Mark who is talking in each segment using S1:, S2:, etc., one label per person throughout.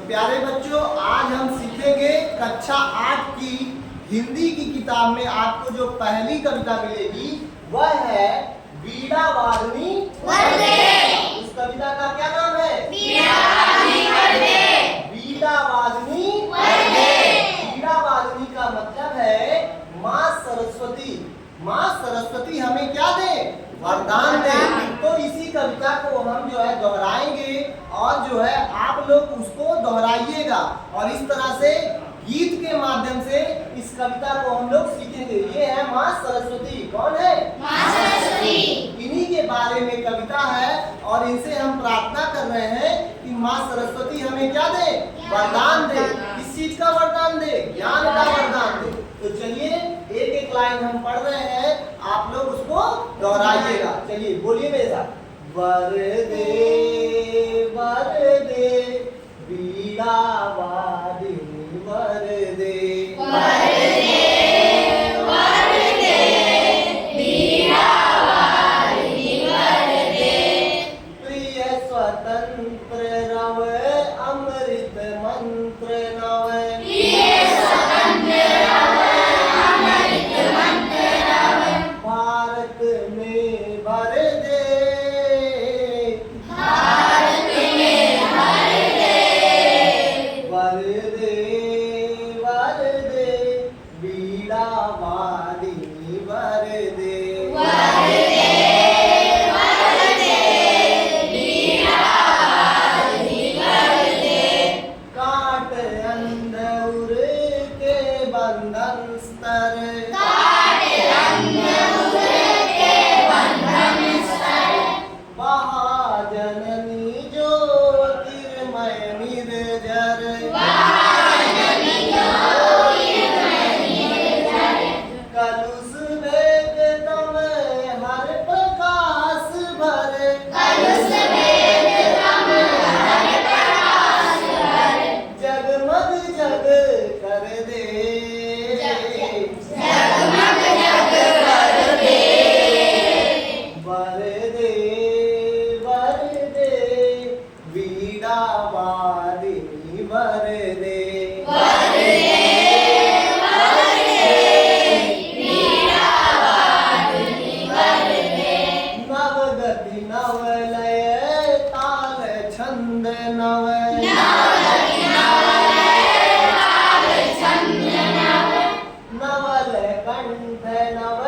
S1: प्यारे बच्चों, आज हम सीखेंगे कक्षा 8 की हिंदी की किताब में आपको जो पहली कविता मिलेगी वह है वीणा वादनी वर्दे। उस कविता का क्या नाम है? वीणा वादनी वर्दे। वीणा वादनी वर्दे। वीणा वादनी का मतलब है माँ सरस्वती। माँ सरस्वती हमें क्या दे? वरदान दे। तो इसी कविता को हम जो है दोहराएंगे और जो है आप लोग उसको दोहराइएगा और इस तरह से गीत के माध्यम से इस कविता को हम लोग सीखेंगे। ये है माँ सरस्वती। कौन है? माँ सरस्वती। इन्हीं के बारे में कविता है और इनसे हम प्रार्थना कर रहे हैं कि माँ सरस्वती हमें क्या दे? वरदान दे। किस चीज का वरदान दे? ज्ञान का वरदान दे। तो चलिए एक एक लाइन हम पढ़ रहे हैं, आप लोग उसको दोहराइएगा। चलिए बोलिए मेरे साथ। वरदे वरदे वीणा वादिनी वरदे। वरदे वरदे वीणा वादिनी वरदे। प्रिय स्वतंत्र नव अमृत मंत्र नव। प्रिय स्वतंत्र नव अमृत मंत्र नव। भारत में भर दे। भारत में भर दे। वरदे वरदे वीणा वादिनी वरदे। वरदे वरदे वीणा वादिनी वरदे। काट अंधउर के बंधन स्तर। काट अंधउर के बंधन स्तर। महाजननी ज्योतिर्मय निर्जर। महाजननी ज्योतिर्मय निर्जर। कलुष वेद तम हर प्रकाश भर। कलुष वेद तम हर प्रकाश भर। जगमग जग कर दे। जगमग जग कर दे। वरदे वरदे वीणा वादिनी वरदे। वरदे वरदे वीणा वादिनी वरदे। नवगति नवलय ताल छंद नव। नवगति नवलय ताल छंद नव। नवल कंठ नव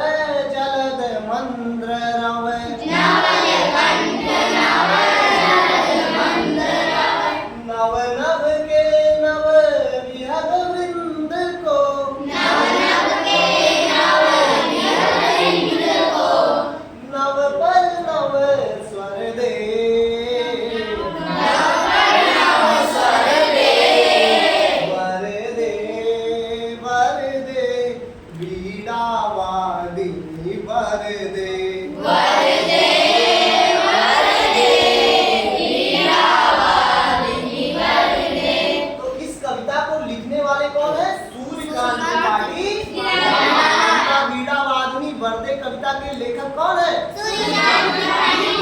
S1: जलद मंद्र नव। नवल कंठ नव जलद मंद्र नव। नव नव के नव विहग वृंद को। नव नव के नव विहग वृंद को। नव पर नव स्वर दे। नव पर नव स्वर दे। वरदे वरदे वीणा वादिनी वरदे। वरदे वरदे वीणा वादिनी वरदे। तो इस कविता को लिखने वाले कौन है? सूर्यकांत त्रिपाठी। वीणा वादिनी वरदे कविता के लेखक कौन है? सूर्यकांत त्रिपाठी।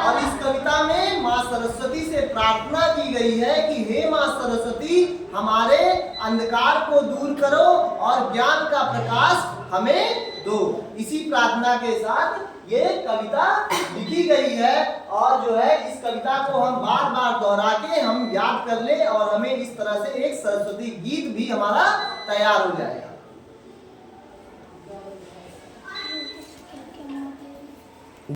S1: और इस कविता में माँ सरस्वती से प्रार्थना की गई है कि हे माँ सरस्वती, हमारे अंधकार को दूर करो और ज्ञान का प्रकाश हमें दो। इसी प्रार्थना के साथ ये कविता लिखी गई है और जो है इस कविता को हम बार बार दोहरा के हम याद कर ले और हमें इस तरह से एक सरस्वती गीत भी हमारा तैयार हो जाएगा।